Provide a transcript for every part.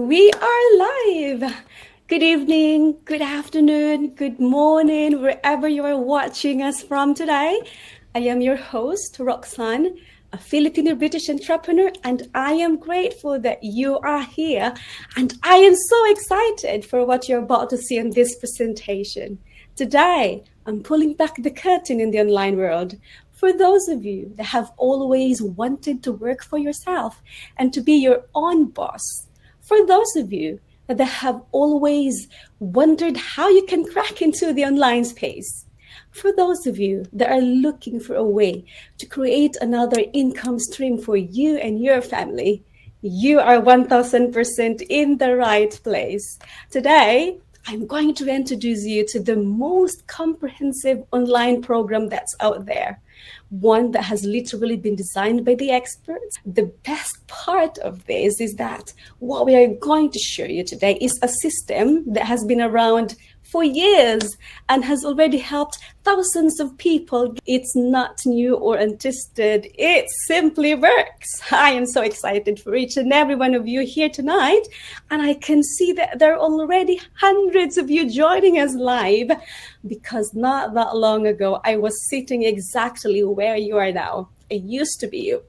We are live. Good evening, good afternoon, good morning, wherever you are watching us from today. I am your host, Roxanne, a Filipino British entrepreneur, and I am grateful that you are here. And I am so excited for what you're about to see in this presentation. Today, I'm pulling back the curtain in the online world. For those of you that have always wanted to work for yourself and to be your own boss, for those of you that have always wondered how you can crack into the online space, for those of you that are looking for a way to create another income stream for you and your family, you are 1000% in the right place. Today, I'm going to introduce you to the most comprehensive online program that's out there. One that has literally been designed by the experts. The best part of this is that what we are going to show you today is a system that has been around for years and has already helped thousands of people. It's not new or untested. It simply works. I am so excited for each and every one of you here tonight. And I can see that there are already hundreds of you joining us live, because not that long ago, I was sitting exactly where you are now. I used to be you.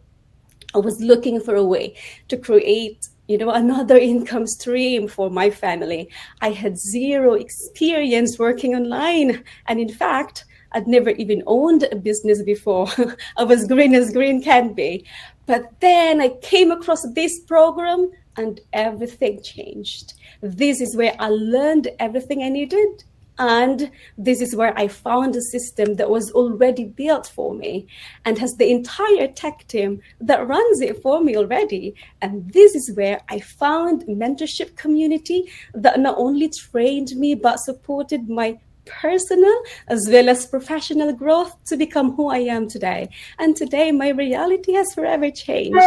I was looking for a way to create another income stream for my family. I had zero experience working online. And in fact, I'd never even owned a business before. I was green as green can be. But then I came across this program and everything changed. This is where I learned everything I needed. And this is where I found a system that was already built for me and has the entire tech team that runs it for me already. And this is where I found a mentorship community that not only trained me, but supported my personal as well as professional growth to become who I am today. And today, my reality has forever changed.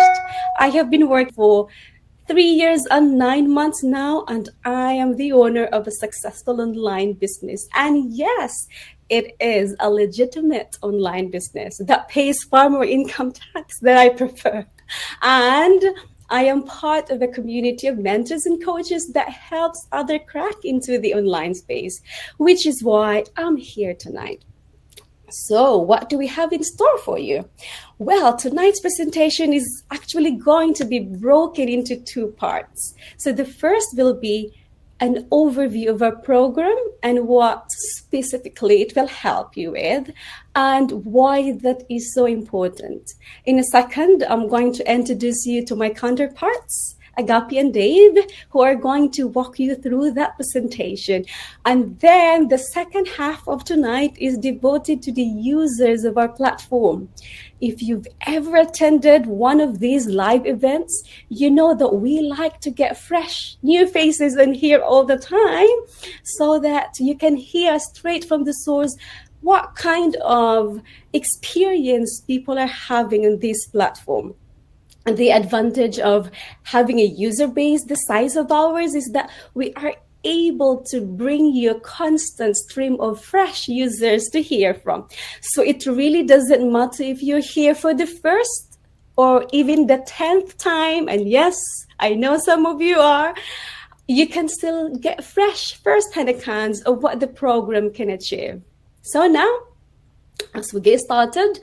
I have been working for 3 years and 9 months now, and I am the owner of a successful online business. And yes, it is a legitimate online business that pays far more income tax than I prefer. And I am part of a community of mentors and coaches that helps others crack into the online space, which is why I'm here tonight. So, what do we have in store for you? Well, tonight's presentation is actually going to be broken into two parts. So, the first will be an overview of our program and what specifically it will help you with and why that is so important. In a second, I'm going to introduce you to my counterparts, Agapi and Dave, who are going to walk you through that presentation. And then the second half of tonight is devoted to the users of our platform. If you've ever attended one of these live events, you know that we like to get fresh, new faces in here all the time so that you can hear straight from the source what kind of experience people are having on this platform. And the advantage of having a user base the size of ours is that we are able to bring you a constant stream of fresh users to hear from. So it really doesn't matter if you're here for the first or even the 10th time. And yes, I know some of you are. You can still get fresh first-hand accounts of what the program can achieve. So now, as we get started,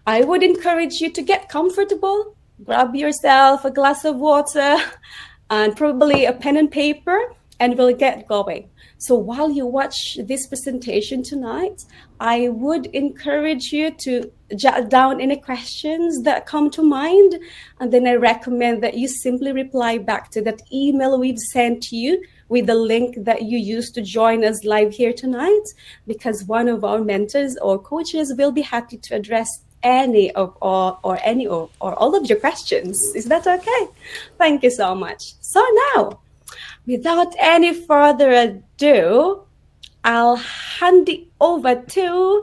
I would encourage you to get comfortable. Grab yourself a glass of water and probably a pen and paper, and we'll get going. So while you watch this presentation tonight, I would encourage you to jot down any questions that come to mind. And then I recommend that you simply reply back to that email we've sent to you with the link that you used to join us live here tonight, because one of our mentors or coaches will be happy to address any of or all of your questions. Is that okay? Thank you so much. So now, without any further ado, I'll hand it over to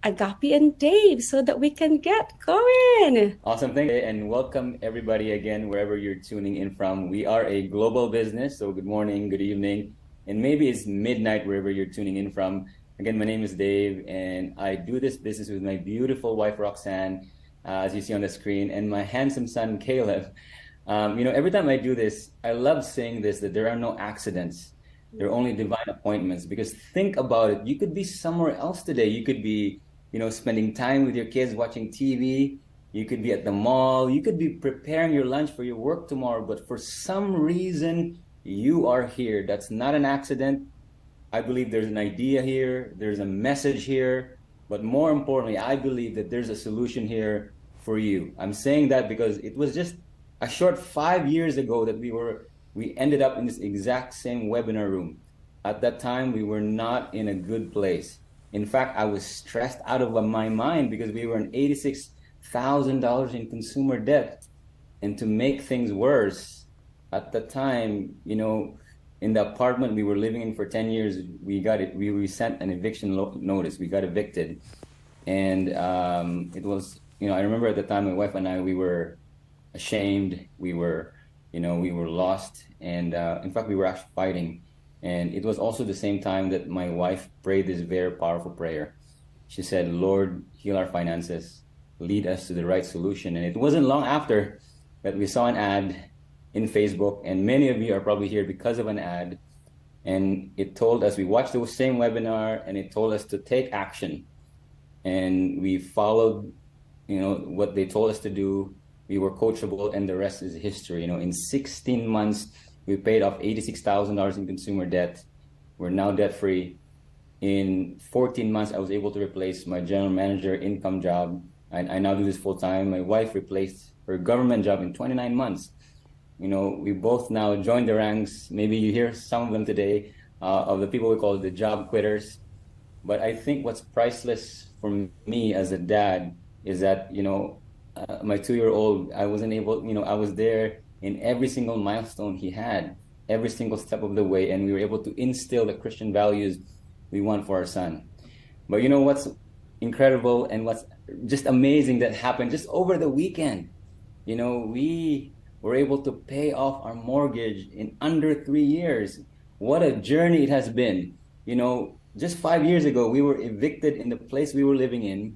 Agapi and Dave so that we can get going. Awesome, thank you, and welcome everybody again wherever you're tuning in from. We are a global business, so good morning, good evening, and maybe it's midnight wherever you're tuning in from. Again, my name is Dave, and I do this business with my beautiful wife, Roxanne, as you see on the screen, and my handsome son, Caleb. Every time I do this, I love saying this, that there are no accidents. There are only divine appointments. Because think about it. You could be somewhere else today. You could be, spending time with your kids, watching TV. You could be at the mall. You could be preparing your lunch for your work tomorrow. But for some reason, you are here. That's not an accident. I believe there's an idea here. There's a message here. But more importantly, I believe that there's a solution here for you. I'm saying that because it was just a short 5 years ago that we ended up in this exact same webinar room. At that time, we were not in a good place. In fact, I was stressed out of my mind because we were in $86,000 in consumer debt. And to make things worse, at the time, in the apartment we were living in for 10 years, we sent an eviction notice. We got evicted. And it was, I remember at the time, my wife and I, we were ashamed. We were lost. And in fact, we were actually fighting. And it was also the same time that my wife prayed this very powerful prayer. She said, Lord, heal our finances, lead us to the right solution. And it wasn't long after that we saw an ad in Facebook, and many of you are probably here because of an ad. And it told us, we watched the same webinar, and it told us to take action. And we followed, what they told us to do. We were coachable, and the rest is history. In 16 months, we paid off $86,000 in consumer debt. We're now debt-free. In 14 months, I was able to replace my general manager income job. I now do this full-time. My wife replaced her government job in 29 months. We both now joined the ranks. Maybe you hear some of them today, of the people we call the job quitters. But I think what's priceless for me as a dad is that, my 2-year-old, I wasn't able, I was there in every single milestone he had, every single step of the way, and we were able to instill the Christian values we want for our son. But what's incredible and what's just amazing that happened just over the weekend, we were able to pay off our mortgage in under 3 years. What a journey it has been. Just 5 years ago, we were evicted in the place we were living in.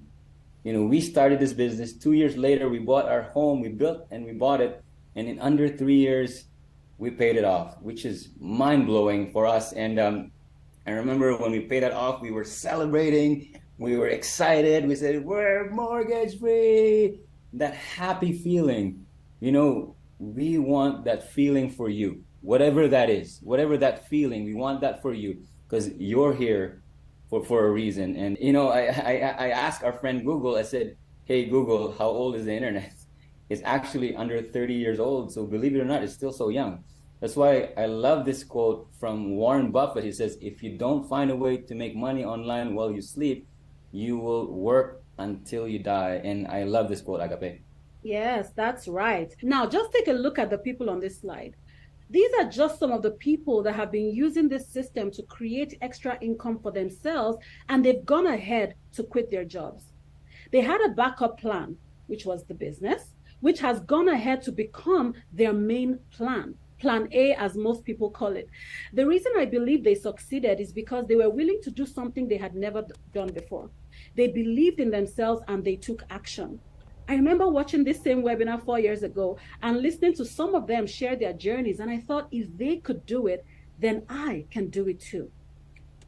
We started this business. 2 years later, we bought our home. We built and we bought it. And in under 3 years, we paid it off, which is mind-blowing for us. And I remember when we paid it off, we were celebrating. We were excited. We said, we're mortgage-free. That happy feeling, we want that feeling for you. Whatever that is, whatever that feeling, we want that for you because you're here for a reason. And, I asked our friend Google, I said, hey, Google, how old is the internet? It's actually under 30 years old. So believe it or not, it's still so young. That's why I love this quote from Warren Buffett. He says, if you don't find a way to make money online while you sleep, you will work until you die. And I love this quote, Agape. Yes, that's right. Now, just take a look at the people on this slide. These are just some of the people that have been using this system to create extra income for themselves, and they've gone ahead to quit their jobs. They had a backup plan, which was the business, which has gone ahead to become their main plan. Plan A, as most people call it. The reason I believe they succeeded is because they were willing to do something they had never done before. They believed in themselves and they took action. I remember watching this same webinar 4 years ago and listening to some of them share their journeys. And I thought, if they could do it, then I can do it too.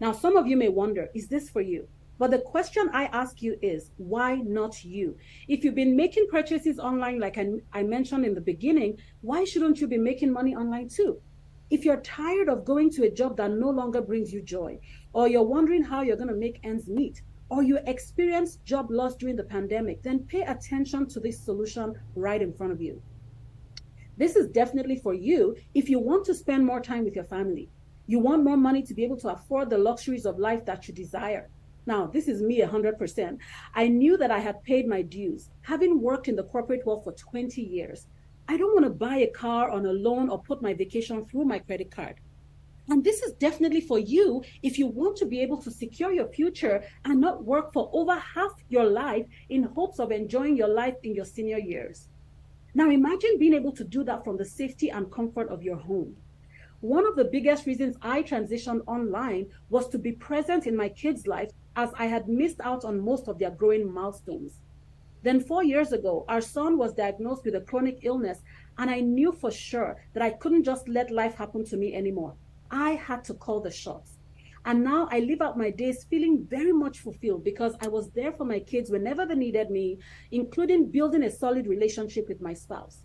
Now, some of you may wonder, is this for you? But the question I ask you is, why not you? If you've been making purchases online, like I mentioned in the beginning, why shouldn't you be making money online too? If you're tired of going to a job that no longer brings you joy, or you're wondering how you're going to make ends meet, or you experienced job loss during the pandemic, then pay attention to this solution right in front of you. This is definitely for you if you want to spend more time with your family. You want more money to be able to afford the luxuries of life that you desire. Now, this is me 100%. I knew that I had paid my dues. Having worked in the corporate world for 20 years, I don't want to buy a car on a loan or put my vacation through my credit card. And this is definitely for you if you want to be able to secure your future and not work for over half your life in hopes of enjoying your life in your senior years. Now, imagine being able to do that from the safety and comfort of your home. One of the biggest reasons I transitioned online was to be present in my kids' lives, as I had missed out on most of their growing milestones. Then 4 years ago, our son was diagnosed with a chronic illness, and I knew for sure that I couldn't just let life happen to me anymore. I had to call the shots. And now I live out my days feeling very much fulfilled because I was there for my kids whenever they needed me, including building a solid relationship with my spouse.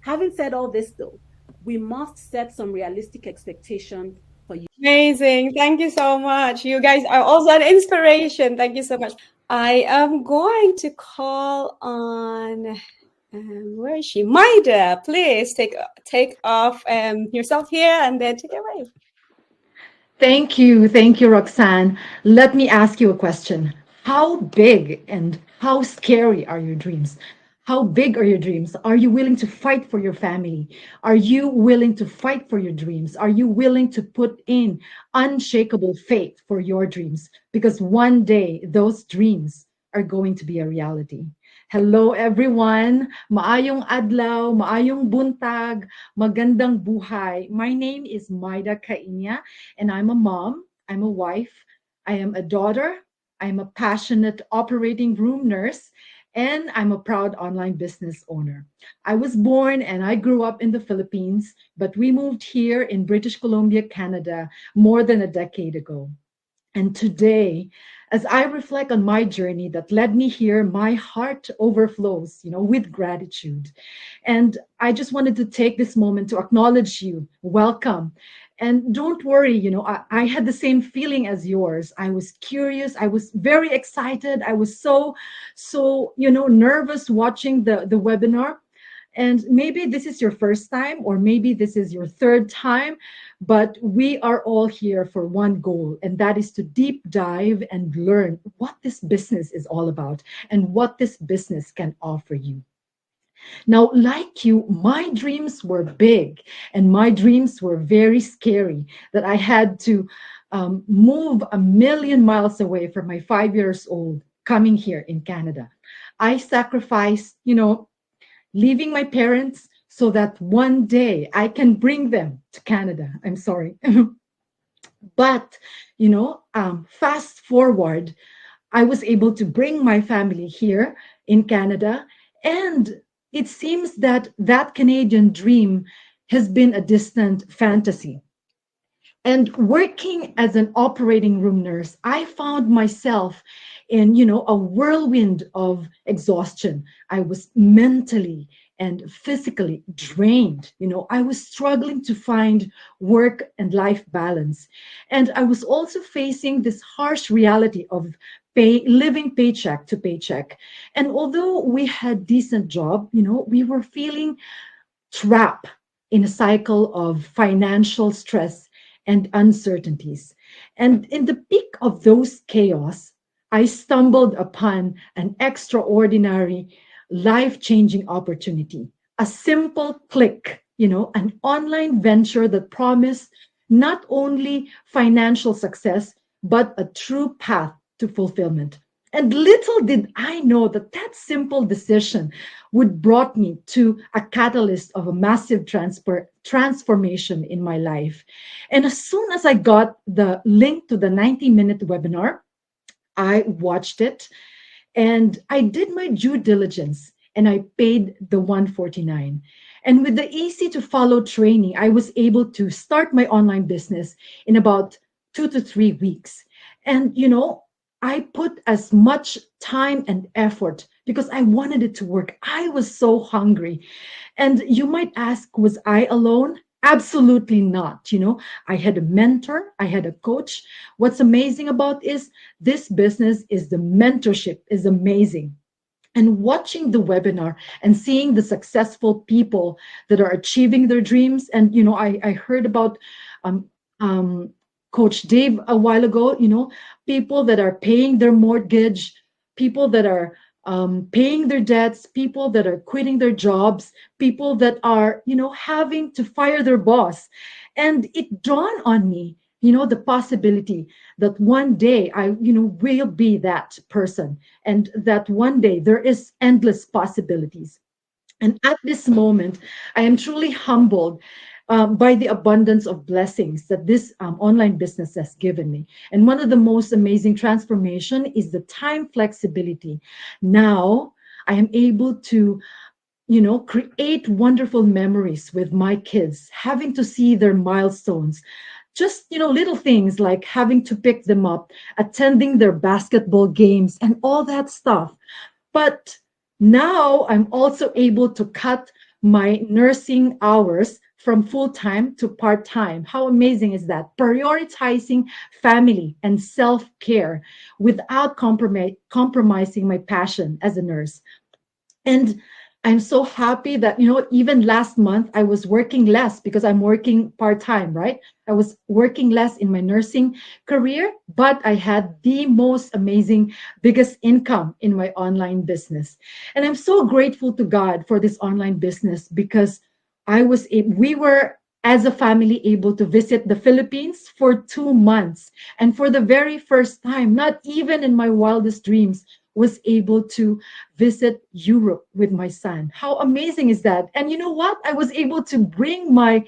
Having said all this, though, we must set some realistic expectations for you. Amazing. Thank you so much. You guys are also an inspiration. Thank you so much. I am going to call on, where is she? Maida, please take off yourself here and then take it away. Thank you. Thank you, Roxanne. Let me ask you a question. How big and how scary are your dreams? How big are your dreams? Are you willing to fight for your family? Are you willing to fight for your dreams? Are you willing to put in unshakable faith for your dreams? Because one day those dreams are going to be a reality. Hello everyone. Maayong adlaw, maayong buntag, magandang buhay. My name is Maida Kainya and I'm a mom, I'm a wife, I am a daughter, I'm a passionate operating room nurse, and I'm a proud online business owner. I was born and I grew up in the Philippines, but we moved here in British Columbia, Canada, more than a decade ago. And today, as I reflect on my journey that led me here, my heart overflows, with gratitude. And I just wanted to take this moment to acknowledge you. Welcome. And don't worry, I had the same feeling as yours. I was curious. I was very excited. I was so, nervous watching the webinar. And maybe this is your first time, or maybe this is your third time, but we are all here for one goal, and that is to deep dive and learn what this business is all about and what this business can offer you. Now, like you, my dreams were big and my dreams were very scary, that I had to move a million miles away from my 5 years old coming here in Canada. I sacrificed, leaving my parents so that one day I can bring them to Canada. I'm sorry. But, fast forward, I was able to bring my family here in Canada. And it seems that that Canadian dream has been a distant fantasy. And working as an operating room nurse, I found myself in, a whirlwind of exhaustion. I was mentally and physically drained. I was struggling to find work and life balance. And I was also facing this harsh reality of living paycheck to paycheck. And although we had decent job, we were feeling trapped in a cycle of financial stress and uncertainties. And in the peak of those chaos, I stumbled upon an extraordinary, life-changing opportunity, a simple click, an online venture that promised not only financial success, but a true path to fulfillment. And little did I know that that simple decision would brought me to a catalyst of a massive transformation in my life. And as soon as I got the link to the 90-minute webinar, I watched it and I did my due diligence and I paid the $149. And with the easy to follow training, I was able to start my online business in about 2 to 3 weeks. And, I put as much time and effort because I wanted it to work. I was so hungry. And you might ask, was I alone? Absolutely not. I had a mentor, I had a coach. What's amazing about is this business is the mentorship is amazing. And watching the webinar and seeing the successful people that are achieving their dreams. And, I heard about Coach Dave a while ago, people that are paying their mortgage, people that are paying their debts, people that are quitting their jobs, people that are, having to fire their boss. And it dawned on me, the possibility that one day I, will be that person, and that one day there is endless possibilities. And at this moment, I am truly humbled by the abundance of blessings that this online business has given me. And one of the most amazing transformation is the time flexibility. Now, I am able to, create wonderful memories with my kids, having to see their milestones. Just, little things like having to pick them up, attending their basketball games, and all that stuff. But now I'm also able to cut my nursing hours from full time to part time. How amazing is that? Prioritizing family and self care without compromising my passion as a nurse. And I'm so happy that, even last month I was working less because I'm working part-time, right? I was working less in my nursing career, but I had the most amazing, biggest income in my online business. And I'm so grateful to God for this online business because we were as a family able to visit the Philippines for 2 months. And for the very first time, not even in my wildest dreams, was able to visit Europe with my son. How amazing is that? And you know what? I was able to bring my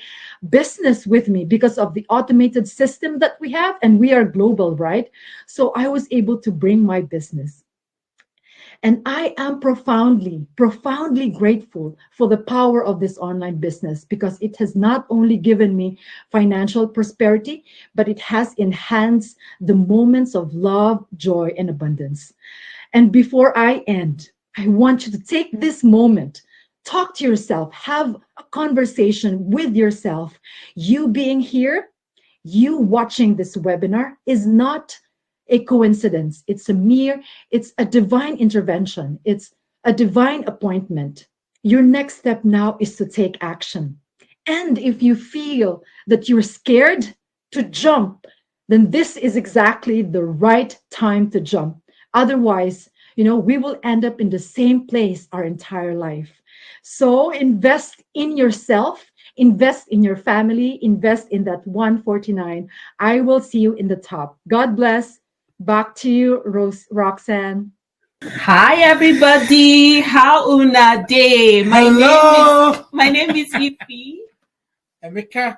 business with me because of the automated system that we have, and we are global, right? So I was able to bring my business. And I am profoundly, profoundly grateful for the power of this online business because it has not only given me financial prosperity, but it has enhanced the moments of love, joy, and abundance. And before I end, I want you to take this moment, talk to yourself, have a conversation with yourself. You being here, you watching this webinar is not a coincidence. It's a divine intervention. It's a divine appointment. Your next step now is to take action. And if you feel that you're scared to jump, then this is exactly the right time to jump. Otherwise, we will end up in the same place our entire life. So invest in yourself, invest in your family, invest in that 149. I will see you in the top. God bless. Back to you, Roxanne. Hi everybody. How una day? Hello. My name is Ifi. Emeka.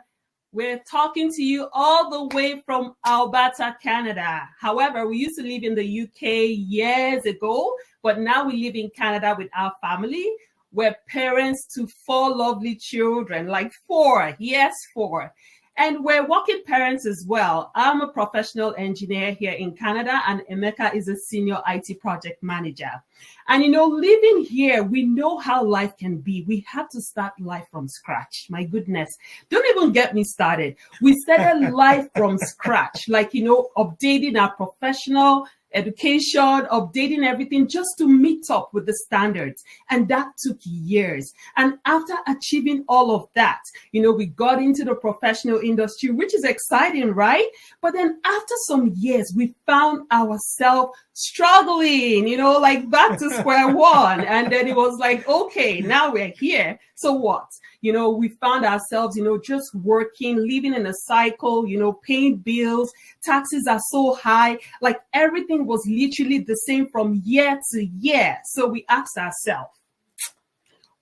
We're talking to you all the way from Alberta, Canada. However, we used to live in the UK years ago, but now we live in Canada with our family. We're parents to 4 lovely children, like 4. Yes, 4. And we're working parents as well. I'm a professional engineer here in Canada, and Emeka is a senior IT project manager. And living here, we know how life can be. We have to start life from scratch. My goodness. Don't even get me started. We started life from scratch, like, updating our professional education, updating everything just to meet up with the standards. And that took years. And after achieving all of that, we got into the professional industry, which is exciting, right? But then after some years, we found ourselves struggling, like back to square one. And then it was like, okay, now we're here. So what? We found ourselves, just working, living in a cycle, paying bills. Taxes are so high. Like everything was literally the same from year to year. So we asked ourselves,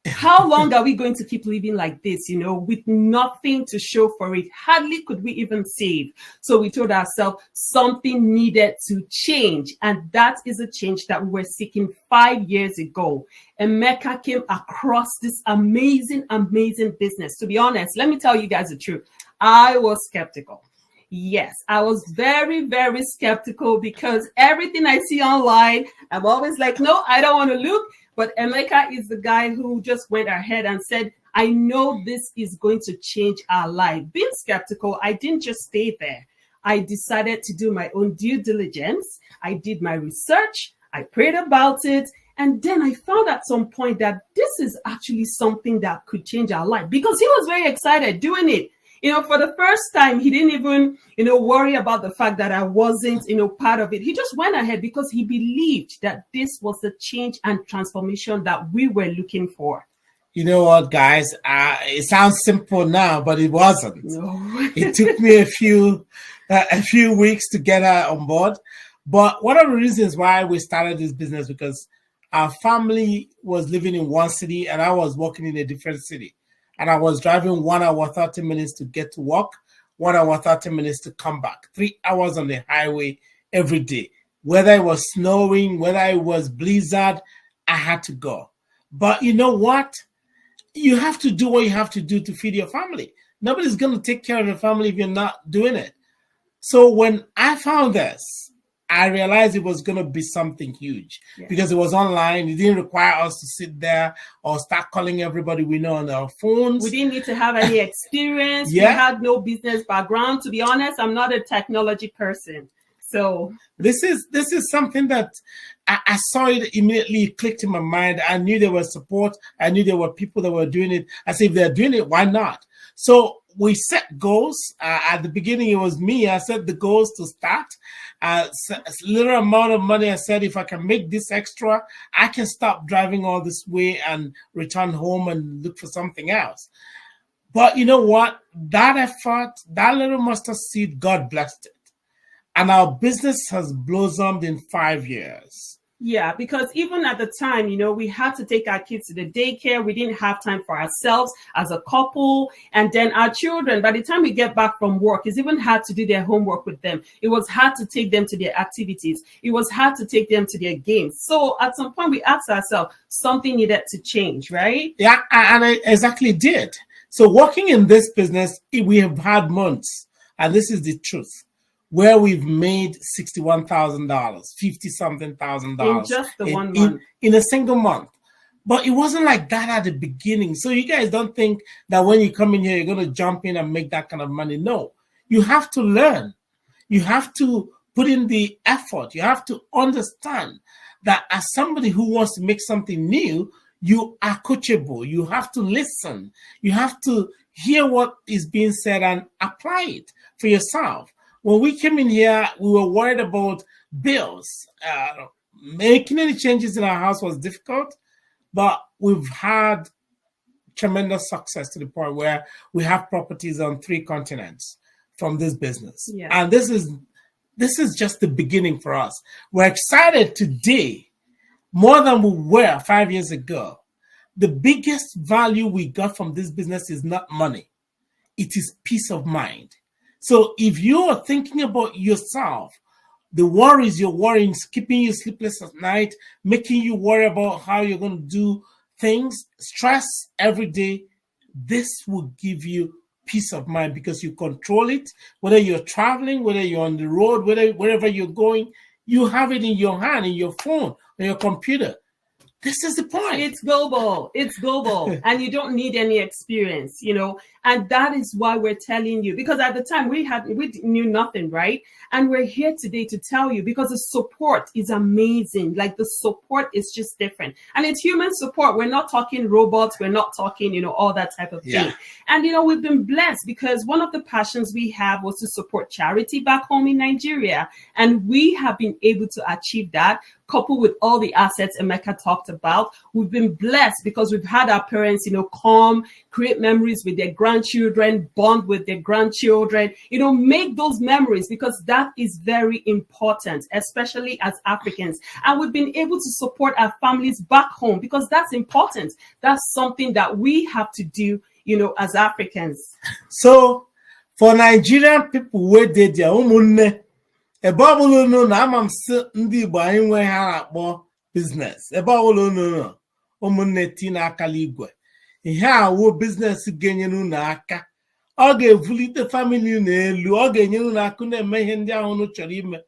how long are we going to keep living like this, with nothing to show for it? Hardly could we even save. So we told ourselves something needed to change. And that is a change that we were seeking 5 years ago. Emeka came across this amazing, amazing business. To be honest, let me tell you guys the truth. I was skeptical. Yes, I was very, very skeptical because everything I see online, I'm always like, no, I don't want to look. But Emeka is the guy who just went ahead and said, I know this is going to change our life. Being skeptical, I didn't just stay there. I decided to do my own due diligence. I did my research. I prayed about it. And then I found at some point that this is actually something that could change our life because he was very excited doing it. For the first time, he didn't even, worry about the fact that I wasn't, part of it. He just went ahead because he believed that this was the change and transformation that we were looking for. You know what, guys? It sounds simple now, but it wasn't. No. It took me a few weeks to get her on board. But one of the reasons why we started this business because our family was living in one city and I was working in a different city. And I was driving 1 hour, 30 minutes to get to work, 1 hour, 30 minutes to come back, 3 hours on the highway every day. Whether it was snowing, whether it was blizzard, I had to go. But you know what? You have to do what you have to do to feed your family. Nobody's going to take care of your family if you're not doing it. So when I found this, I realized it was going to be something huge because it was online. It didn't require us to sit there or start calling everybody we know on our phones. We didn't need to have any experience. Yeah. We had no business background. To be honest, I'm not a technology person. So this is something that I saw it immediately, it clicked in my mind. I knew there was support. I knew there were people that were doing it. I said, if they're doing it, why not? So we set goals. At the beginning, it was me. I set the goals to start. A little amount of money. I said, if I can make this extra, I can stop driving all this way and return home and look for something else. But you know what? That effort, that little mustard seed, God blessed it. And our business has blossomed in 5 years. yeah, because even at the time, you know, we had to take our kids to the daycare. We didn't have time for ourselves as a couple. And then our children, by the time we get back from work, it's even hard to do their homework with them. It was hard to take them to their activities. It was hard to take them to their games. So at some point, we asked ourselves, something needed to change, right? Yeah, and I exactly did. So working in this business, we have had months, and this is the truth, where we've made $61,000, $50-something thousand In just the 1 month. in a single month. But it wasn't like that at the beginning. So you guys don't think that when you come in here, you're going to jump in and make that kind of money. No, you have to learn. You have to put in the effort. You have to understand that as somebody who wants to make something new, you are coachable. You have to listen. You have to hear what is being said and apply it for yourself. When we came in here, we were worried about bills. Making any changes in our house was difficult, but we've had tremendous success to the point where we have properties on 3 continents from this business. Yeah. And this is just the beginning for us. We're excited today, more than we were 5 years ago. The biggest value we got from this business is not money. It is peace of mind. So if you are thinking about yourself, the worries you're worrying, keeping you sleepless at night, making you worry about how you're going to do things, stress every day, this will give you peace of mind because you control it. Whether you're traveling, whether you're on the road, wherever you're going, you have it in your hand, in your phone, on your computer. This is the point. It's global. It's global. And you don't need any experience, you know. And that is why we're telling you, because at the time we knew nothing, right? And we're here today to tell you because the support is amazing. Like the support is just different. And it's human support. We're not talking robots. We're not talking, you know, all that type of thing. Yeah. And, you know, we've been blessed because one of the passions we have was to support charity back home in Nigeria. And we have been able to achieve that, coupled with all the assets Emeka talked about. We've been blessed because we've had our parents, you know, come, create memories with their grandchildren, bond with their grandchildren, you know, make those memories because that is very important, especially as Africans. And we've been able to support our families back home because that's important. That's something that we have to do, you know, as Africans. So for Nigerian people, where they their own ebe ọbụla unu na ama m sị ndị Igbo anyị nwe ha na-akpọ biznes ebe ọbụla unu ụmụnne tina akala igwe ihe awụ biznes ga-enyere unu aka ọ ga-evulite famili unu elu ọ ga-enyere unu aka na-eme ihe ndị ahụ unu chọrọ ime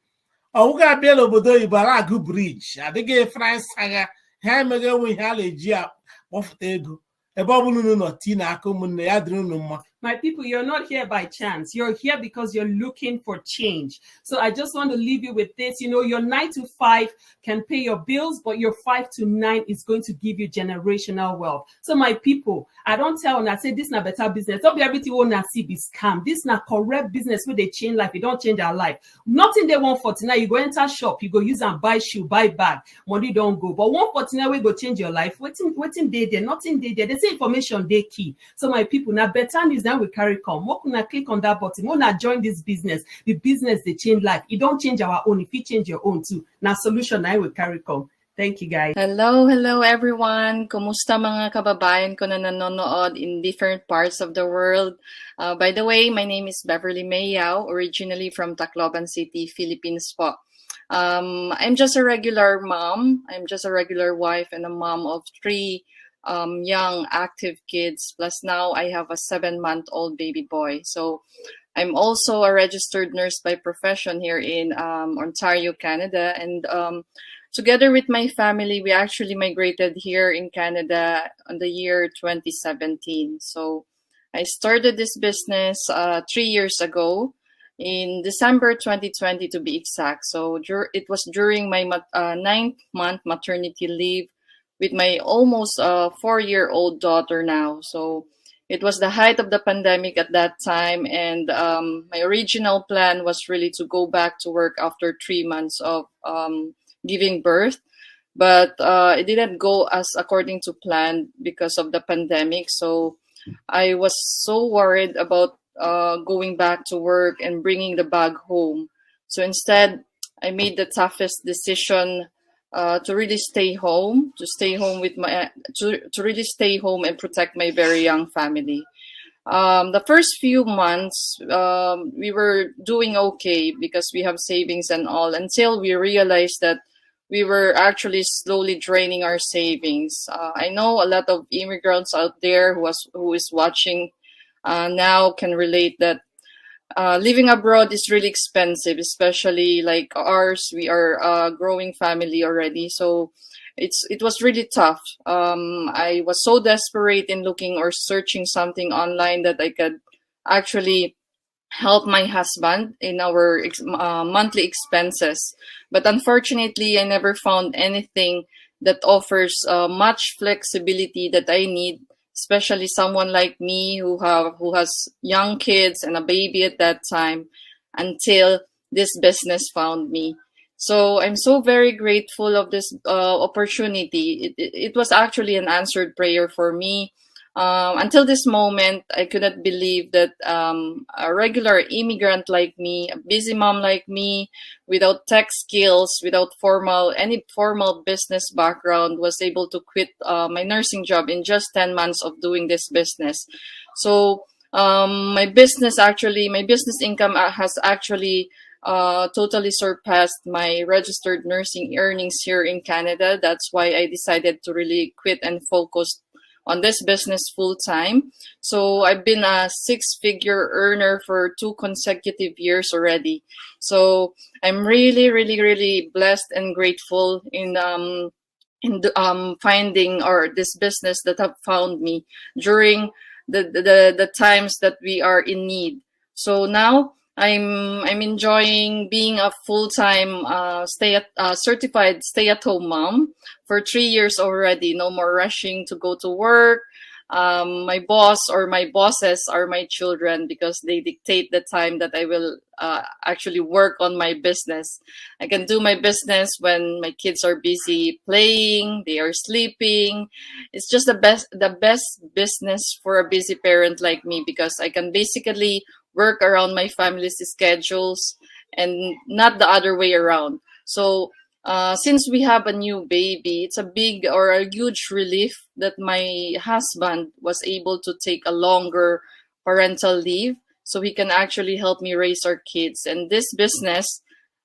ọ ga-abịa n'obodo oyibo agụ briji adịghị France agha ha emeghe enwe ihe a na-eji akpọfụta ego ebe ọbụla unu nọ tina aka ụmụnne ya dịrị unu mma. My people, you're not here by chance. You're here because you're looking for change. So I just want to leave you with this. You know, your 9 to 5 can pay your bills, but your 5 to 9 is going to give you generational wealth. So my people, I don't tell when I say this is not better business. Don't be everything you want to see be scam. This is not correct business where they change life. It don't change our life. Nothing they want 49. You go enter shop, you go use and buy shoe, buy bag. Money don't go. But 149 we go change your life. Waiting day there, nothing day there. They say information they key. So my people, now better news now we carry come. What can I click on that button? When I join this business, the business they change life. It don't change our own. If you change your own too. Now solution now will carry come. Thank you guys. Hello everyone. Kumusta mga kababayan ko na nanonood in different parts of the world? By the way, my name is Beverly May Yao, originally from Tacloban City, Philippines po. I'm just a regular mom. I'm just a regular wife and a mom of three young active kids. Plus now I have a 7-month-old baby boy. So I'm also a registered nurse by profession here in Ontario, Canada. And together with my family, we actually migrated here in Canada in the year 2017. So I started this business 3 years ago in December 2020 to be exact. So it was during my 9th month maternity leave with my almost 4-year-old daughter now. So it was the height of the pandemic at that time, and my original plan was really to go back to work after 3 months of giving birth. But it didn't go as according to plan because of the pandemic. So I was so worried about going back to work and bringing the bag home. So instead, I made the toughest decision to really stay home, to really stay home and protect my very young family. The first few months, we were doing okay because we have savings and all, until we realized that we were actually slowly draining our savings. I know a lot of immigrants out there who is watching now can relate that living abroad is really expensive, especially like ours. We are a growing family already, so it was really tough. I was so desperate in looking or searching something online that I could actually help my husband in our monthly expenses. But unfortunately, I never found anything that offers much flexibility that I need, especially someone like me who has young kids and a baby at that time, until this business found me. So I'm so very grateful of this opportunity. It was actually an answered prayer for me. Until this moment, I could not believe that a regular immigrant like me, a busy mom like me, without tech skills, without any formal business background, was able to quit my nursing job in just 10 months of doing this business. So my business income has actually totally surpassed my registered nursing earnings here in Canada. That's why I decided to really quit and focus on this business full time. So I've been a 6-figure earner for 2 consecutive years already. So I'm really, really, really blessed and grateful in finding or this business that have found me during the times that we are in need. So now I'm enjoying being a full-time certified stay-at-home mom for 3 years already. No more rushing to go to work. My boss or my bosses are my children because they dictate the time that I will actually work on my business. I can do my business when my kids are busy playing, they are sleeping. It's just the best business for a busy parent like me, because I can basically work around my family's schedules and not the other way around. So since we have a new baby, it's a big or a huge relief that my husband was able to take a longer parental leave so he can actually help me raise our kids. And this business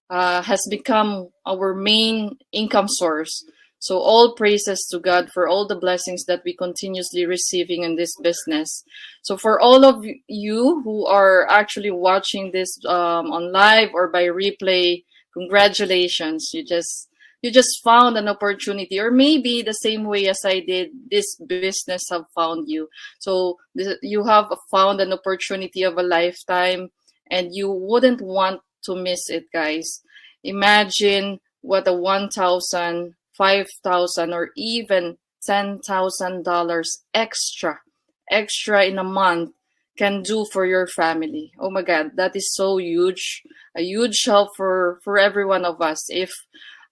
has become our main income source. So all praises to God for all the blessings that we continuously receiving in this business. So for all of you who are actually watching this on live or by replay, congratulations. You just found an opportunity, or maybe the same way as I did, this business have found you. So you have found an opportunity of a lifetime, and you wouldn't want to miss it, guys. Imagine what a 1,000, 5,000, or even $10,000 extra in a month can do for your family. Oh my God, that is so huge. A huge help for every one of us. If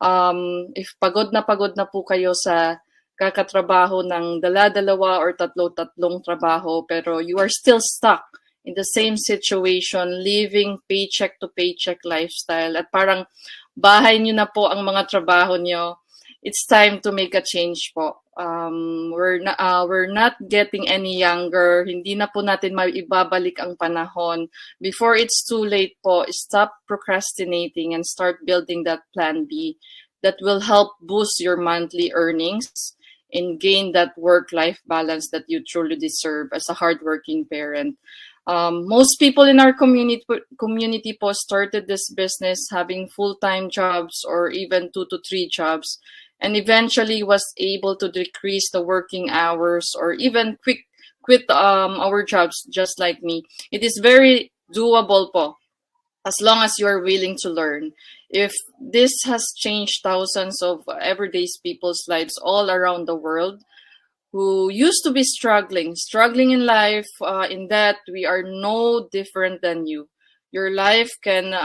pagod na po kayo sa kakatrabaho ng dala-dalawa or tatlo-tatlong trabaho, pero you are still stuck in the same situation, living paycheck to paycheck lifestyle, at parang bahay nyo na po ang mga trabaho nyo, it's time to make a change po. We're not getting any younger. Hindi na po natin maibabalik ang panahon. Before it's too late po, stop procrastinating and start building that plan B that will help boost your monthly earnings and gain that work-life balance that you truly deserve as a hardworking parent. Most people in our community po started this business having full-time jobs or even 2 to 3 jobs, and eventually was able to decrease the working hours or even quit our jobs, just like me. It is very doable po, as long as you are willing to learn. If this has changed thousands of everyday people's lives all around the world who used to be struggling in life, in that we are no different than you. Your life can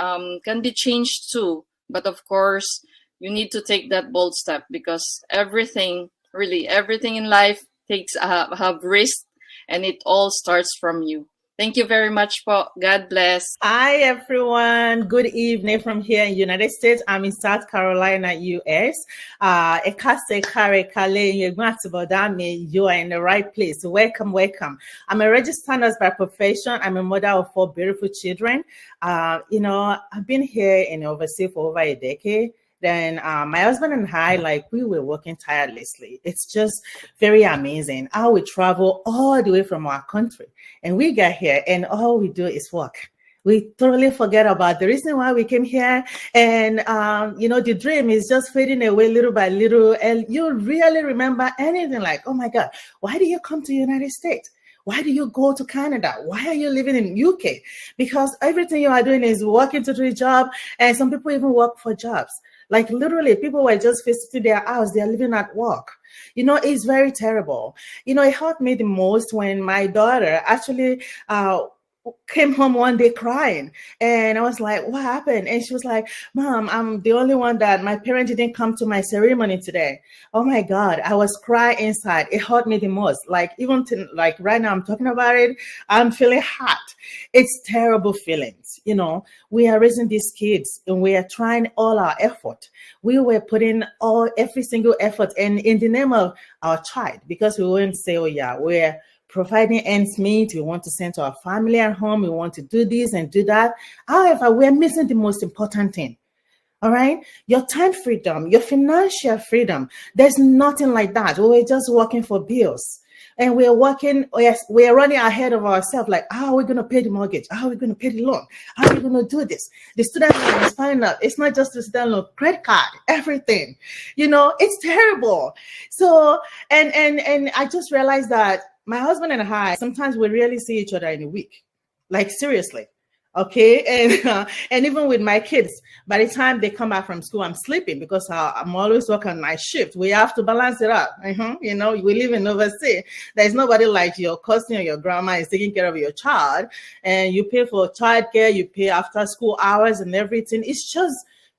be changed too, but of course, you need to take that bold step, because everything in life takes have risk, and it all starts from you. Thank you very much po. God bless. Hi, everyone. Good evening from here in United States. I'm in South Carolina, US. You are in the right place. Welcome, welcome. I'm a registered nurse by profession. I'm a mother of 4 beautiful children. I've been here in overseas for over a decade. Then my husband and I, we were working tirelessly. It's just very amazing how we travel all the way from our country. And we get here and all we do is work. We totally forget about the reason why we came here. And, the dream is just fading away little by little. And you really remember anything like, oh my God, why do you come to the United States? Why do you go to Canada? Why are you living in UK? Because everything you are doing is working to do a job. And some people even work for jobs. Like literally, people were just visiting their house. They're living at work. It's very terrible. It hurt me the most when my daughter actually came home one day crying, and I was like, what happened? And she was like, Mom, I'm the only one that my parents didn't come to my ceremony today. Oh my God, I was crying inside. It hurt me the most. Even right now I'm talking about it, I'm feeling hot. It's terrible feelings. We are raising these kids and we are trying all our effort. We were putting every single effort in the name of our child, because we wouldn't say, oh yeah, we're providing ends meet, we want to send to our family at home, we want to do this and do that. However, we're missing the most important thing. All right? Your time freedom, your financial freedom. There's nothing like that. We're just working for bills. And we're working, we're running ahead of ourselves, like, how are we going to pay the mortgage? How are we going to pay the loan? How are we going to do this? The student loan is finding out it's not just the student loan, credit card, everything. It's terrible. So, and I just realized that my husband and I, sometimes we rarely see each other in a week. Like, seriously. Okay. And even with my kids, by the time they come back from school, I'm sleeping because I'm always working night shift. We have to balance it up. We live in overseas. There's nobody like your cousin or your grandma is taking care of your child, and you pay for childcare, you pay after school hours and everything. It's just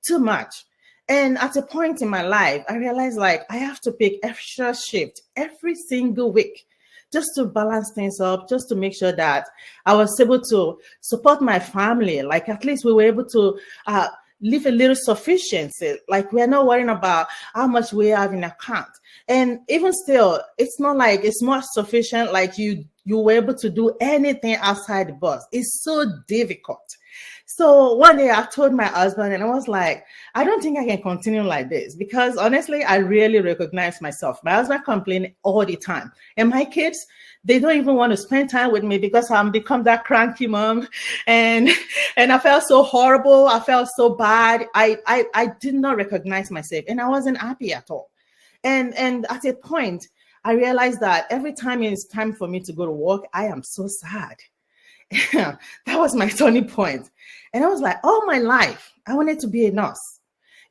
too much. And at a point in my life, I realized I have to pick extra shift every single week, just to balance things up, just to make sure that I was able to support my family. At least we were able to live a little sufficiency. We're not worrying about how much we have in account. And even still, it's not like it's more sufficient, you were able to do anything outside the box. It's so difficult. So one day I told my husband, and I was like, I don't think I can continue like this, because honestly, I really recognize myself. My husband complains all the time. And my kids, they don't even want to spend time with me because I'm become that cranky mom. And I felt so horrible. I felt so bad. I did not recognize myself, and I wasn't happy at all. And at a point, I realized that every time it's time for me to go to work, I am so sad. That was my turning point. And I was like, all my life, I wanted to be a nurse.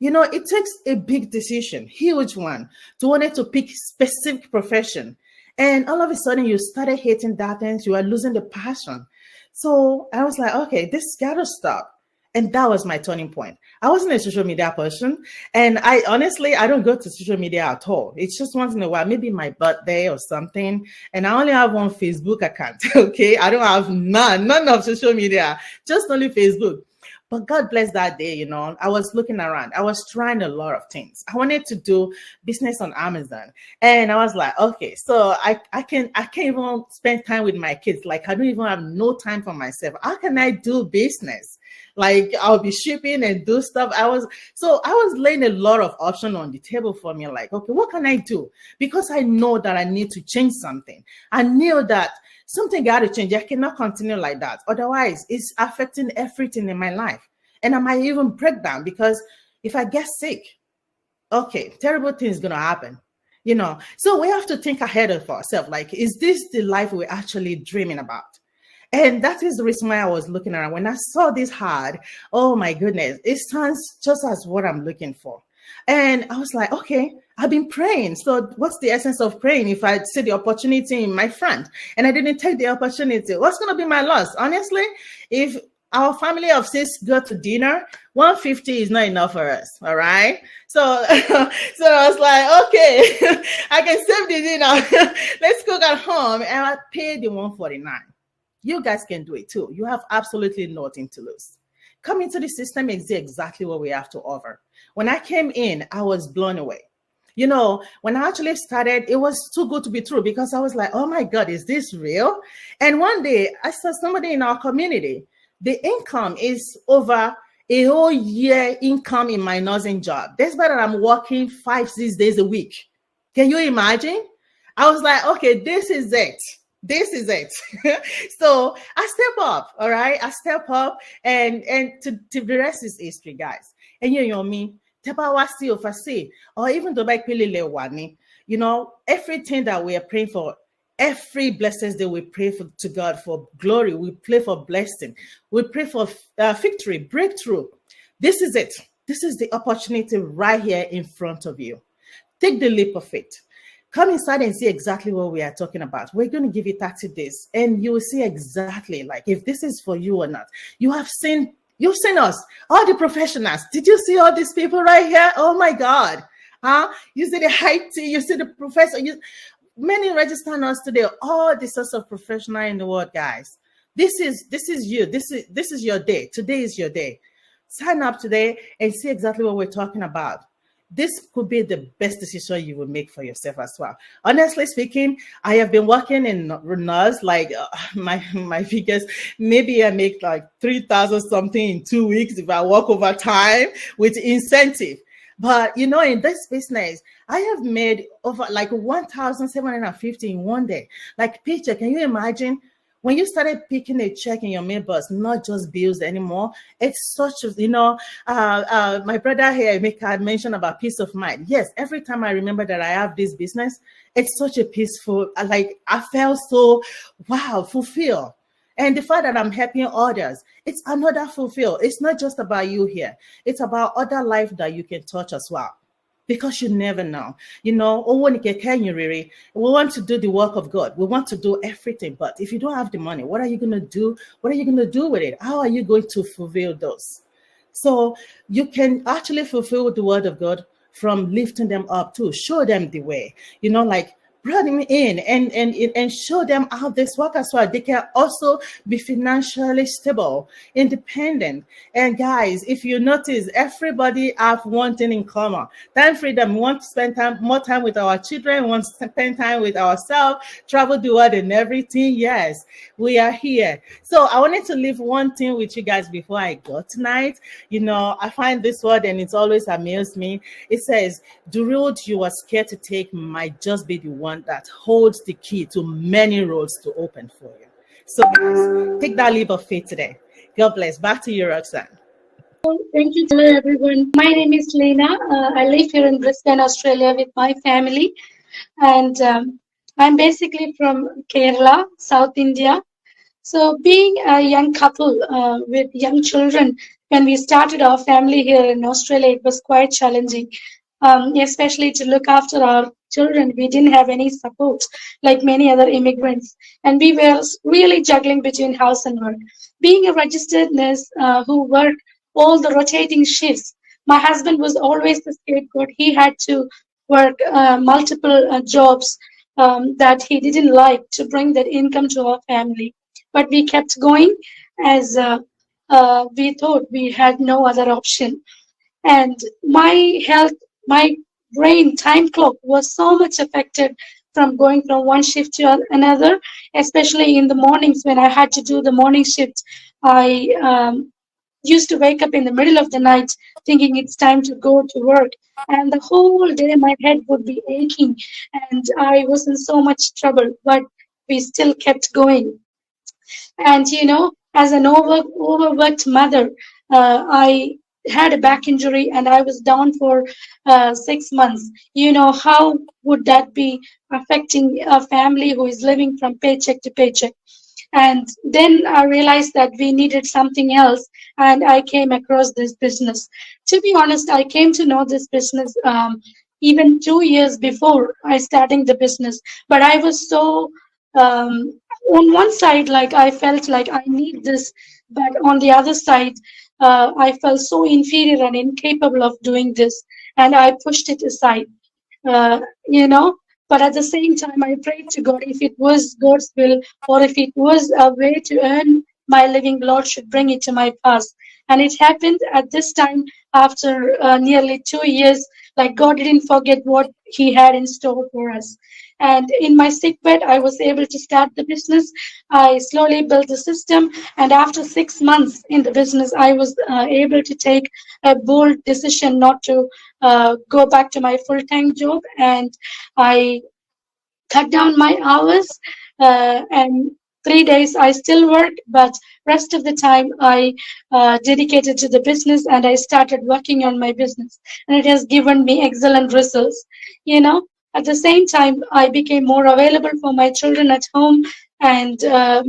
It takes a big decision, huge one, to want to pick specific profession. And all of a sudden, you started hating that and you are losing the passion. So I was like, okay, this gotta stop. And that was my turning point. I wasn't a social media person. And I don't go to social media at all. It's just once in a while, maybe my birthday or something. And I only have one Facebook account. Okay. I don't have none of social media, just only Facebook. But God bless that day, you know, I was looking around. I was trying a lot of things. I wanted to do business on Amazon. And I was like, okay, so I can't even spend time with my kids. Like, I don't even have no time for myself. How can I do business? Like, I'll be shipping and do stuff. I was laying a lot of options on the table for me. Like, okay, what can I do? Because I know that I need to change something. I knew that something got to change. I cannot continue like that. Otherwise, it's affecting everything in my life. And I might even break down, because if I get sick, okay, terrible things going to happen. You know, so we have to think ahead of ourselves. Like, is this the life we're actually dreaming about? And that is the reason why I was looking around. When I saw this ad, oh my goodness, it sounds just as what I'm looking for. And I was like, okay, I've been praying. So what's the essence of praying if I see the opportunity in my front and I didn't take the opportunity? What's going to be my loss? Honestly, if our family of 6 go to dinner, 150 is not enough for us. All right. So, so I was like, okay, I can save the dinner. Let's cook at home. And I paid the 149. You guys can do it too. You have absolutely nothing to lose. Come into the system and see exactly what we have to offer. When I came in, I was blown away. You know, when I actually started, it was too good to be true, because I was like, oh my God, is this real? And one day I saw somebody in our community, the income is over a whole year income in my nursing job. That's better than I'm working 5-6 days a week. Can you imagine? I was like, okay, this is it. This is it. So I step up, all right? I step up, and to the rest is history, guys. And you know me, or even you know, everything that we are praying for, every blessings that we pray for, to God for glory, we pray for blessing, we pray for victory, breakthrough. This is it. This is the opportunity right here in front of you. Take the leap of faith. Come inside and see exactly what we are talking about. We're going to give you 30 days, and you will see exactly like if this is for you or not. You've seen us, all the professionals. Did you see all these people right here? Oh my God. Huh? You see the IT, you see the professor, many register us today, all the sorts of professional in the world, guys. This is you. This is your day. Today is your day. Sign up today and see exactly what we're talking about. This could be the best decision you will make for yourself as well. Honestly speaking, I have been working in nurse, like my figures, maybe I make like 3,000 something in 2 weeks if I work overtime with incentive. But you know, in this business, I have made over like 1,750 in one day. Like, picture, can you imagine? When you started picking a check in your mailbox, not just bills anymore, it's such a, you know, my brother here, Emeka, mentioned about peace of mind. Yes, every time I remember that I have this business, it's such a peaceful, like, I felt so, wow, fulfilled. And the fact that I'm helping others, it's another fulfill. It's not just about you here. It's about other life that you can touch as well. Because you never know. You know, we want to do the work of God. We want to do everything. But if you don't have the money, what are you going to do? What are you going to do with it? How are you going to fulfill those? So you can actually fulfill the word of God from lifting them up too. Show them the way. You know, like, bring them in and show them how this works as well. They can also be financially stable, independent. And guys, if you notice, everybody have one thing in common: time freedom. We want to spend more time with our children. We want to spend time with ourselves, travel the world and everything. Yes, we are here. So I wanted to leave one thing with you guys before I go tonight. You know, I find this word and it's always amused me. It says, the road you are scared to take might just be the one that holds the key to many roads to open for you. So guys, take that leap of faith today. God bless. Back to you, Roxanne. Thank you. Hello, everyone. My name is Lena. I live here in Brisbane, Australia with my family. And I'm basically from Kerala, South India. So being a young couple with young children, when we started our family here in Australia, it was quite challenging. Especially to look after our children. We didn't have any support like many other immigrants. And we were really juggling between house and work. Being a registered nurse who worked all the rotating shifts, my husband was always the scapegoat. He had to work multiple jobs that he didn't like to bring that income to our family. But we kept going as we thought we had no other option. And my health, my brain time clock was so much affected from going from one shift to another, especially in the mornings when I had to do the morning shift. I used to wake up in the middle of the night thinking it's time to go to work. And the whole day my head would be aching and I was in so much trouble, but we still kept going. And as an overworked mother, I had a back injury and I was down for 6 months. How would that be affecting a family who is living from paycheck to paycheck? And then I realized that we needed something else, and I came across this business. To be honest, I came to know this business even 2 years before I starting the business. But I was so on one side, like I felt like I need this, but on the other side, I felt so inferior and incapable of doing this, and I pushed it aside. uh, you know. But at the same time, I prayed to God if it was God's will or if it was a way to earn my living, Lord should bring it to my path. And it happened at this time after nearly 2 years. Like God didn't forget what He had in store for us. And in my sick bed, I was able to start the business. I slowly built the system. And after 6 months in the business, I was able to take a bold decision not to go back to my full-time job, and I cut down my hours, and 3 days I still worked, but rest of the time I dedicated to the business and I started working on my business, and it has given me excellent results. At the same time, I became more available for my children at home, and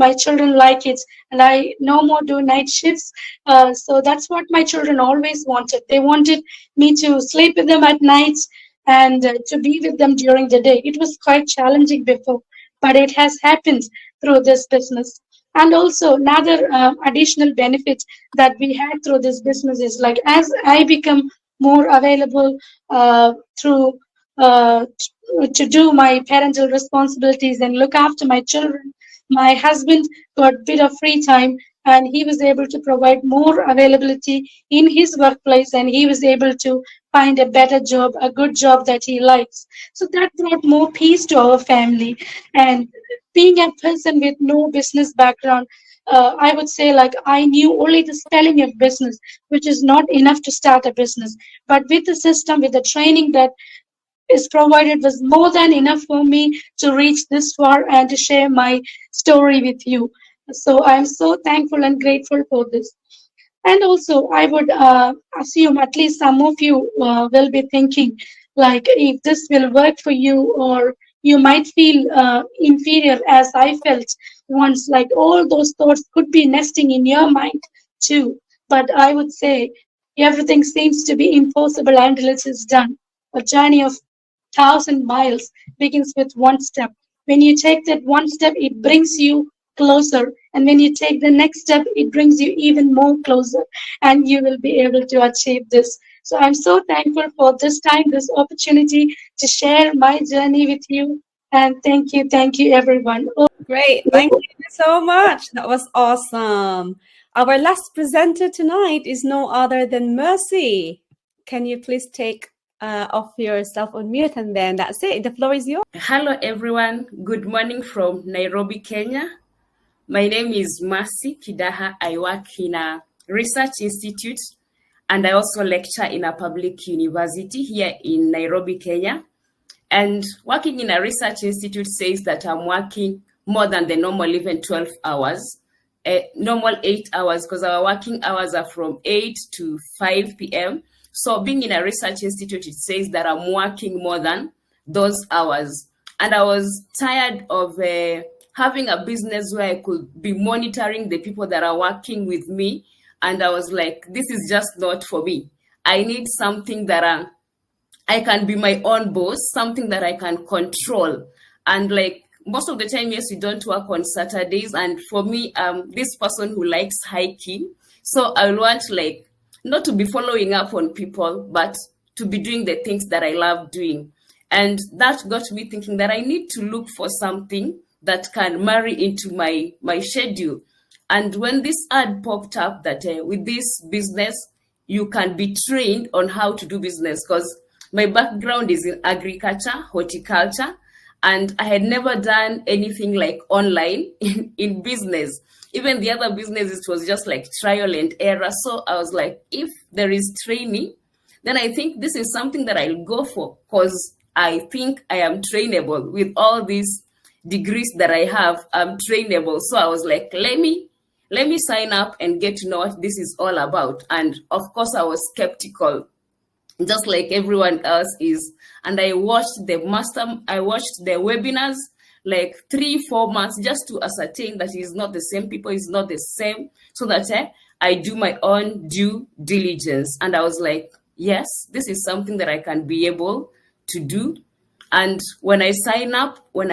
my children like it, and I no more do night shifts. So that's what my children always wanted. They wanted me to sleep with them at night and to be with them during the day. It was quite challenging before, but it has happened through this business. And also another additional benefit that we had through this business is like as I become more available through to do my parental responsibilities and look after my children, my husband got a bit of free time and he was able to provide more availability in his workplace, and he was able to find a better job, a good job that he likes. So that brought more peace to our family. And being a person with no business background, I would say like I knew only the spelling of business, which is not enough to start a business. But with the system, with the training that is provided, was more than enough for me to reach this far and to share my story with you. So I'm so thankful and grateful for this. And also, I would assume at least some of you will be thinking like if this will work for you, or you might feel inferior as I felt once. Like all those thoughts could be nesting in your mind too. But I would say everything seems to be impossible until it is done. A journey of 1,000 miles begins with one step. When you take that one step, it brings you closer. And when you take the next step, it brings you even more closer. And you will be able to achieve this. So I'm so thankful for this time, this opportunity to share my journey with you. And thank you, everyone. Great. Thank you so much. That was awesome. Our last presenter tonight is no other than Mercy. Can you please take off yourself on mute, and then that's it. The floor is yours. Hello, everyone. Good morning from Nairobi, Kenya. My name is Mercy Kidaha. I work in a research institute, and I also lecture in a public university here in Nairobi, Kenya. And working in a research institute says that I'm working more than the normal, even 12 hours, normal 8 hours, because our working hours are from 8 to 5 p.m. So being in a research institute, it says that I'm working more than those hours. And I was tired of having a business where I could be monitoring the people that are working with me. And I was like, this is just not for me. I need something that I can be my own boss, something that I can control. And like most of the time, yes, we don't work on Saturdays. And for me, this person who likes hiking. So I want like, not to be following up on people, but to be doing the things that I love doing. And that got me thinking that I need to look for something that can marry into my schedule. And when this ad popped up that with this business, you can be trained on how to do business, because my background is in agriculture, horticulture, and I had never done anything like online in business. Even the other businesses, it was just like trial and error. So I was like, if there is training, then I think this is something that I'll go for, because I think I am trainable with all these degrees that I have. I'm trainable. So I was like, let me sign up and get to know what this is all about. And of course, I was skeptical, just like everyone else is. And I watched the webinars like 3-4 months just to ascertain that it's not the same people, it's not the same, so that I do my own due diligence. And I was like, yes, this is something that I can be able to do. And when I signed up, I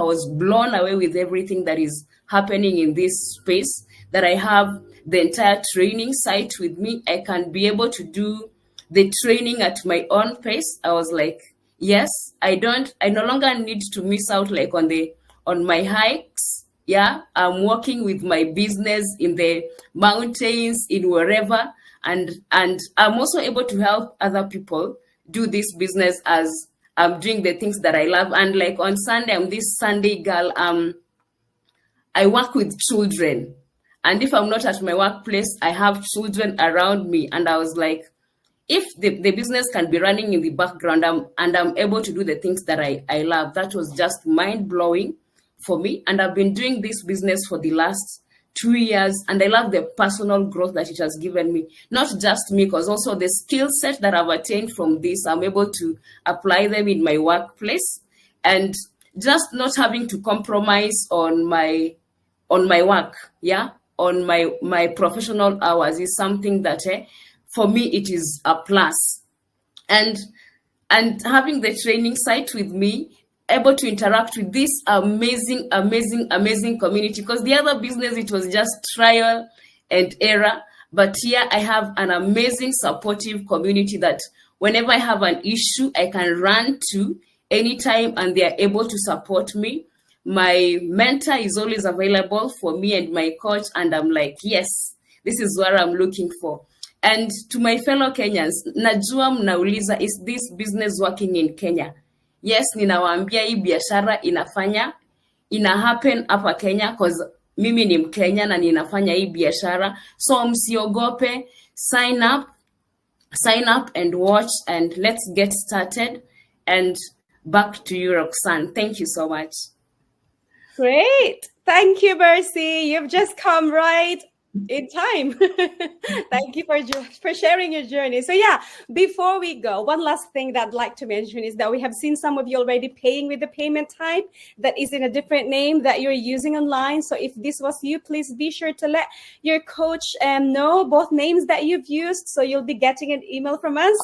was blown away with everything that is happening in this space, that I have the entire training site with me. I can be able to do the training at my own pace. I was like, yes, I no longer need to miss out like on my hikes. Yeah, I'm working with my business in the mountains, in wherever, and I'm also able to help other people do this business as I'm doing the things that I love. And like on Sunday, I'm this Sunday girl. I work with children, and if I'm not at my workplace, I have children around me. And I was like, if the business can be running in the background, and I'm able to do the things that I love, that was just mind-blowing for me. And I've been doing this business for the last 2 years, and I love the personal growth that it has given me. Not just me, because also the skill set that I've attained from this, I'm able to apply them in my workplace, and just not having to compromise on my work, yeah, on my professional hours is something that for me, it is a plus. And having the training site with me, able to interact with this amazing community, because the other business, it was just trial and error. But here I have an amazing supportive community that whenever I have an issue, I can run to anytime, and they are able to support me. My mentor is always available for me, and my coach, and I'm like, yes, this is what I'm looking for. And to my fellow Kenyans, najua mnauliza, is this business working in Kenya? Yes, ninawaambia hii biashara ina happen hapa Kenya, because mimi ni Mkenya na ninafanya hii biashara. So msiogope, sign up and watch, and let's get started. And back to you, Roxanne. Thank you so much. Great. Thank you, Mercy. You've just come right in time. Thank you for sharing your journey. So yeah, before we go, one last thing that I'd like to mention is that we have seen some of you already paying with the payment type that is in a different name that you're using online. So if this was you, please be sure to let your coach know both names that you've used. So you'll be getting an email from us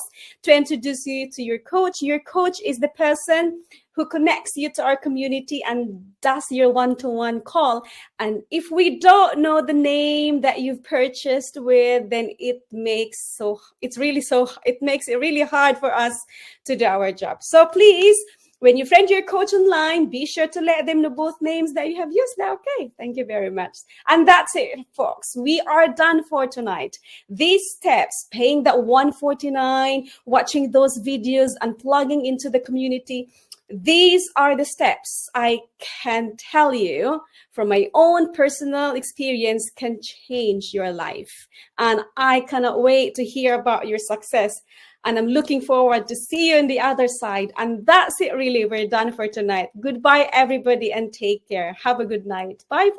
to introduce you to your coach. Your coach is the person who connects you to our community and does your one-to-one call. And if we don't know the name that you've purchased with, then it makes it really hard for us to do our job. So please, when you friend your coach online, be sure to let them know both names that you have used. Okay, thank you very much. And that's it, folks. We are done for tonight. These steps, paying that $149, watching those videos, and plugging into the community, these are the steps I can tell you from my own personal experience can change your life. And I cannot wait to hear about your success. And I'm looking forward to see you on the other side. And that's it, really. We're done for tonight. Goodbye, everybody, and take care. Have a good night. Bye.